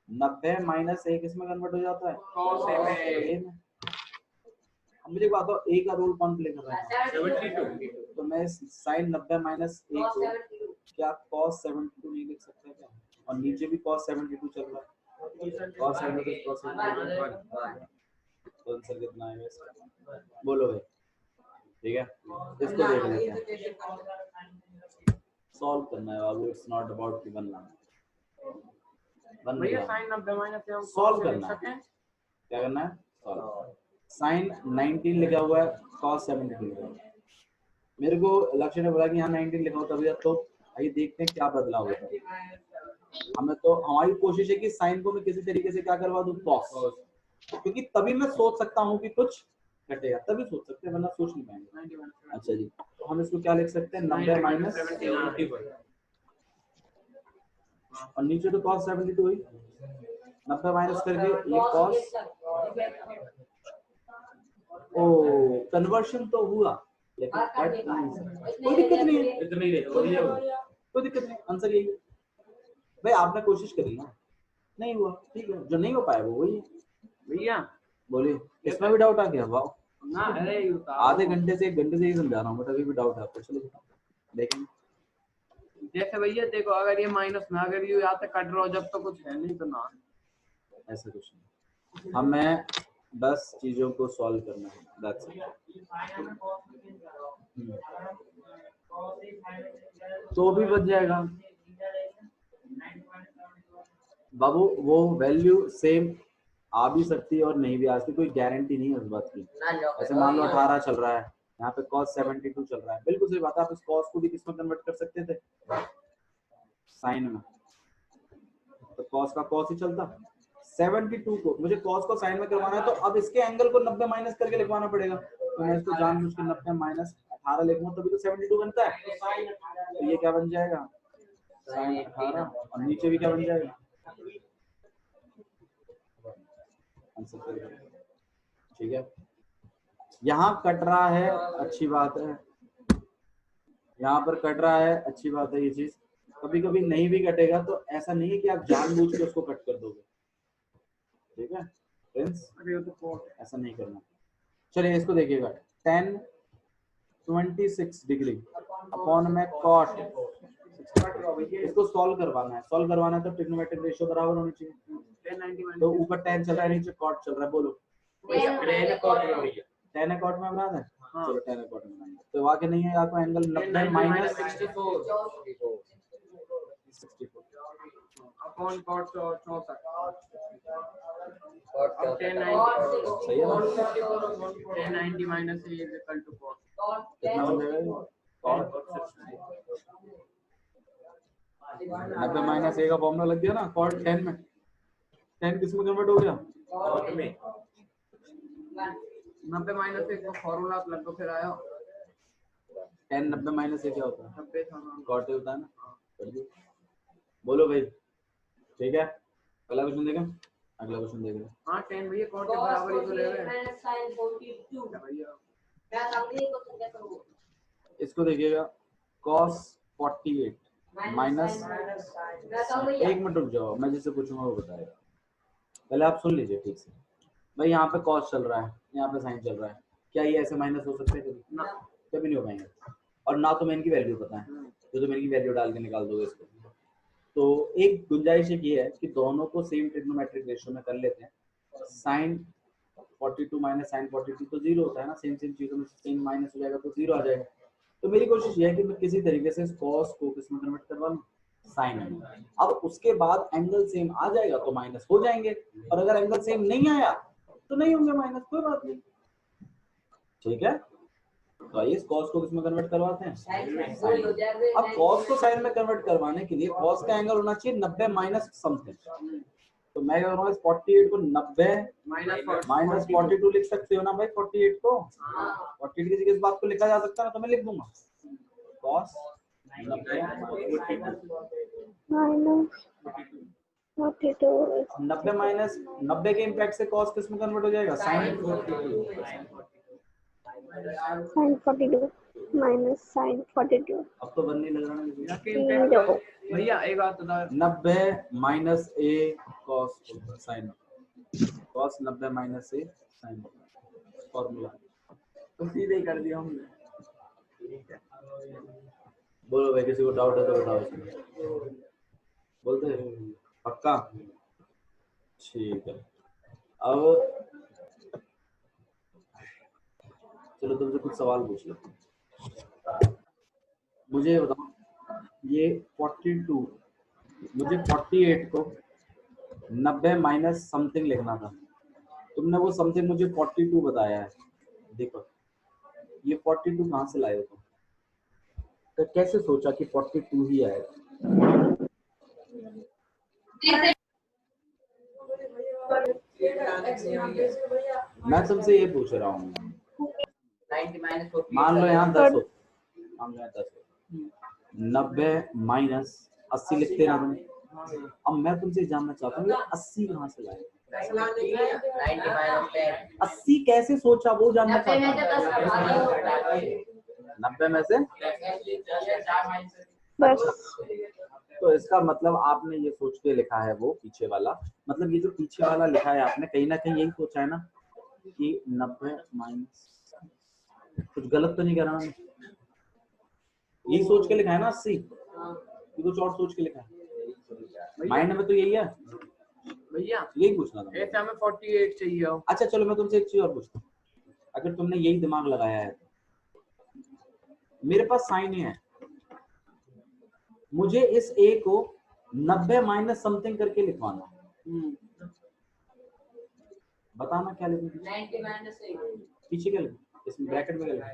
[SPEAKER 1] 90 माइनस ए किस में कन्वर्ट हो जाता है, कॉस ए में। अब मुझे बात हो, ए का रूल कौन प्ले कर रहा है, 72। तो मैं साइन 90 माइनस ए को क्या कॉस 72 नहीं लिख सकता क्या, और नीचे भी कॉस 72 चल रहा है, कॉस 72 कॉस 72, तो आंसर कितना आएगा इसका, बोलो भाई। ठीक है, इसको देख लेते हैं, सॉल्व करना है बाबू, इट्स नॉट अबाउट कि बनना
[SPEAKER 2] भैया साइन 90 माइनस से हम
[SPEAKER 1] सॉल्व करना है, क्या करना है, सॉल्व। साइन 19 लिखा हुआ है, कॉस 72 लिखा हुआ है, मेरे को लक्ष्य ने बोला कि यहाँ 19 लिखा होता भैया, तो आइए देखते हैं क्या बदलाव होता है। हमें तो हमारी कोशिश है कि साइन को मैं किसी तरीके से क्या करवा दूं, कॉस, क्योंकि तभी मैं सोच सकता हूँ कि कुछ घटेगा, तभी सोच सकते हैं, वरना सोच नहीं पाएंगे। अच्छा जी, तो हम इसको क्या लिख सकते हैं, 90 माइनस 71, और नीचे तो कॉस 72 हुई, 90 माइनस करके ये कॉस, ओ कन्वर्शन तो हुआ, लेकिन कोई दिक्कत नहीं है, कोई दिक्कत नहीं, आंसर यही है भाई, आपने कोशिश करी ना, नहीं हुआ, ठीक है, जो नहीं हो पाया वो वही है।
[SPEAKER 2] भैया
[SPEAKER 1] बोलिए, इसमें भी डाउट आ गया, वाह
[SPEAKER 2] ना, अरे
[SPEAKER 1] आधे घंटे से 1 घंटे से ही समझा रहा हूँ, बट अभी भी डाउट है आपको, चलो देखेंगे।
[SPEAKER 2] जैसे भैया देखो, अगर ये माइनस में अगर ये यहाँ तक कट रहा हो, जब तो कुछ है नहीं तो ना, ऐसा
[SPEAKER 1] कुछ नहीं, हमें बस चीजों को सॉल्व करना है, दैट्स इट। तो भी बच जाएगा बाबू, वो वैल्यू सेम आ भी सकती है और नहीं भी आ सकती, कोई गारंटी नहीं है उस बात की। ऐसे मान लो 18 चल रहा है, यहाँ पे cos 72 चल रहा है, बिल्कुल सही बात है, आप इस cos को भी किसमें कन्वर्ट कर सकते थे, साइन में, तो cos का cos ही चलता। 72 को मुझे cos को साइन में करवाना है, तो अब इसके एंगल को 90 माइनस करके लिखवाना पड़ेगा, तो मैं इसको जानबूझ के 90 माइनस 18 लिखूंगा, तभी तो 72 बनता है। तो ये क्या बन जाएगा, साइन 18, और नीचे भी क्या बन जाएगा, ठीक है। यहाँ कट रहा है, अच्छी बात है, यहाँ पर कट रहा है, अच्छी बात है, ये चीज कभी कभी नहीं भी कटेगा, तो ऐसा नहीं है कि आप जानबूझ के उसको कट कर दोगे, ठीक है फ्रेंड्स, ऐसा नहीं करना। चलिए इसको देखिएगा, tan 26 डिग्री अपॉन में cot, इसको सॉल्व करवाना है, सॉल्व करवाना है तो ट्रिग्नोमेट्रिक रेशियो बराबर होनी चाहिए, तो ऊपर tan चल रहा है, नीचे cot चल रहा है, बोलो tan cot में बना है, चलो tan cot में बनाएंगे, तो वाकई नहीं है, आपको एंगल 90 माइनस 64
[SPEAKER 2] अपॉन cot 64,
[SPEAKER 1] सही है ना,
[SPEAKER 2] 1090 minus A is equal to cot,
[SPEAKER 1] कितना हो जाएगा, cot 90 माइनस ए का फॉर्मूला लग गया ना, cot 10 में, 10 किस में कन्वर्ट हो गया, cot में,
[SPEAKER 2] 90 माइनस ए का फॉर्मूला आप लग तो फिर आया,
[SPEAKER 1] 10 90 माइनस ए क्या होता है, cot होता है ना, बोलो भाई, ठीक है। अगला क्वेश्चन देखें, अगला क्वेश्चन देख रहे हैं,
[SPEAKER 2] हां 10 भैया cot के बराबर ही तो ले रहे हैं
[SPEAKER 4] sin 42
[SPEAKER 2] भैया,
[SPEAKER 4] मैं अगले क्वेश्चन क्या करूंगा,
[SPEAKER 1] इसको देखिएगा, cos 48 माइनस, एक मिनट रुक जाओ, मैं जिससे पूछूंगा वो बताएगा, पहले आप सुन लीजिए ठीक से। भाई यहाँ पे cos चल रहा है, यहाँ पे sin चल रहा है, क्या ये ऐसे माइनस हो सकते हैं कभी,
[SPEAKER 2] ना
[SPEAKER 1] कभी नहीं हो पाएंगे, और ना तो मैं इनकी वैल्यू पता है, तो तुम इनकी वैल्यू डाल के निकाल दोगे इसको। तो एक गुंजाइश ये है कि दोनों को सेम ट्रिग्नोमेट्रिक रेशियो में कर लेते हैं, sin 42 माइनस sin 42 तो जीरो होता है ना, सेम चीजों में सेम माइनस हो जाएगा तो जीरो आ जाएगा। तो मेरी कोशिश ये है कि मैं किसी तरीके से cos को किस में कन्वर्ट करवा लूं, साइन में, अब उसके बाद एंगल सेम आ जाएगा तो माइनस हो जाएंगे, और अगर एंगल सेम नहीं आया तो नहीं होंगे माइनस, कोई बात नहीं, ठीक है। तो आइए इस cos को किसमें कन्वर्ट करवाते हैं?
[SPEAKER 4] साइन में वही हो जाएगा।
[SPEAKER 1] अब cos को sin में कन्वर्ट करवाने के लिए cos का एंगल होना चाहिए 90 माइनस समथिंग। तो मैं क्या करूँगा, इस 48 को 90 माइनस 42 लिख सकते हो ना भाई 48 को। 48 की जगह इस बात को लिखा जा सकता है ना, तो मैं लिख दूंगा cos 90
[SPEAKER 3] माइनस 42
[SPEAKER 1] 90 माइनस 90 के इम्पैक्ट से cos किस में कन्वर्ट हो जाएगा? sin
[SPEAKER 3] 42 माइनस साइन 42
[SPEAKER 1] अब तो बनने लग रहा है मुझे।
[SPEAKER 3] जीरो।
[SPEAKER 2] भैया एक बात बता,
[SPEAKER 1] 90 minus a cos sin cos 90 minus a sin formula
[SPEAKER 2] तो सीधे ही कर दिया हमने।
[SPEAKER 1] बोलो भाई, किसी को डाउट है तो बताओ इसमें। बोलते हैं पक्का? ठीक है। अब चलो तुमसे कुछ सवाल पूछ लो। मुझे ये बताओ, ये 42 मुझे 48 को 90 माइनस समथिंग लिखना था, तुमने वो समथिंग मुझे 42 बताया है। देखो ये 42 कहाँ से लाए हो तुम? तो कैसे सोचा कि 42 ही आएगा? मैं तुमसे ये पूछ रहा हूँ, मान लो यहाँ 10 हो, मान लो यहाँ 10 हो, 90 माइनस 80 लिखते ना तुम। अब मैं तुमसे जानना चाहता हूँ ये 80 कहाँ से लाए? 80 कैसे सोचा वो जानना चाहता हूँ। 90 में से
[SPEAKER 3] बस
[SPEAKER 1] तो इसका मतलब आपने ये सोच के लिखा है वो पीछे वाला, मतलब ये जो पीछे वाला लिखा है आपने कहीं ना कहीं यही सोचा है ना कि 90 माइनस, कुछ गलत तो नहीं कर रहा मैं? यही सोच के लिखा है ना 80, कुछ और सोच के लिखा है? माइंड में तो यही है
[SPEAKER 2] भैया
[SPEAKER 1] यही पूछना था।
[SPEAKER 2] ऐसे हमें 48 चाहिए हो।
[SPEAKER 1] अच्छा चलो मैं तुमसे एक चीज और पूछता हूँ, अगर तुमने यही दिमाग लगाया है, मेरे पास साइन है, मुझे इस a को 90 माइनस समथिंग करके लिखवाना है, बताना क्या लिखूं?
[SPEAKER 4] 90 माइनस a
[SPEAKER 1] पीछे क्या लिखूं? इसमें ब्रैकेट में क्या लिखूं?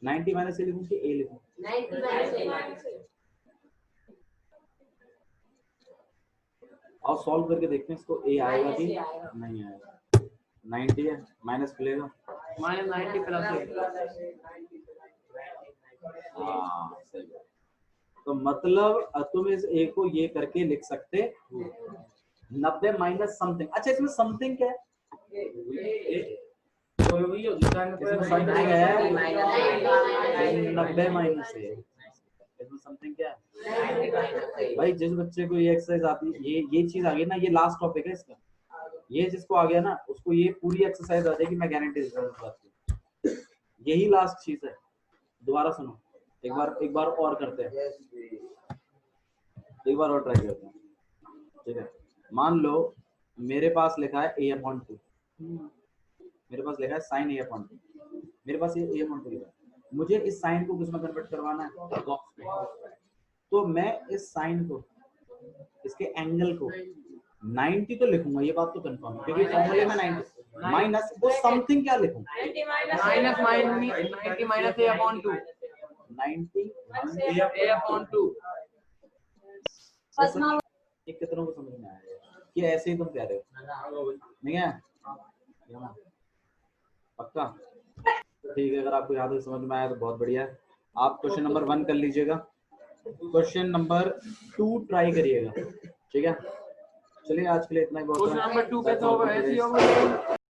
[SPEAKER 1] 90 माइनस a लिखूं कि a लिखूं?
[SPEAKER 4] 90 माइनस a
[SPEAKER 1] और सॉल्व करके देखते हैं इसको, a आएगा कि नहीं आएगा? 90 है माइनस खुलेगा,
[SPEAKER 2] माइनस 90 प्लस
[SPEAKER 1] हाँ सही है। तो मतलब तुम इस a को ये करके लिख सकते 90 माइनस समथिंग। अच्छा इसमें समथिंग क्या है? इसमें समथिंग है 90 माइनस है, इसमें समथिंग क्या है? भाई जिस बच्चे को ये एक्सरसाइज आती है, ये चीज आ गई ना, ये लास्ट टॉपिक है इसका, ये जिसको आ गया ना उसको ये पूरी एक्सरसाइज आ जाएगी, मैं गारंटी देता हूँ। यही लास्ट चीज है, दोबारा सुनो एक बार और करते हैं, एक बार और ट्राई करते हैं, ठीक है? मान लो मेरे पास लिखा है a/2, मेरे पास लिखा है sin a/2, मेरे पास ये a/2 लिखा है, मुझे इस साइन को किसमें कन्वर्ट करवाना है? cos में। तो मैं इस साइन को, इसके एंगल को 90 तो लिखूंगा, ये बात तो कंफर्म है क्योंकि फॉर्मूले में 90 माइनस वो समथिंग क्या लिखूं?
[SPEAKER 2] माइनस 90 माइनस a/2
[SPEAKER 1] 90
[SPEAKER 2] a/2
[SPEAKER 1] ये कितनों को समझ में आया कि ऐसे ही तुम कह रहे हो? नहीं है पक्का? ठीक है, अगर आपको याद है समझ में आया तो बहुत बढ़िया है। आप क्वेश्चन नंबर 1 कर लीजिएगा, क्वेश्चन नंबर 2 ट्राई करिएगा, ठीक है? चलिए आज के लिए इतना ही बहुत है।
[SPEAKER 2] क्वेश्चन नंबर 2 पे तो ऐसे ही होगा।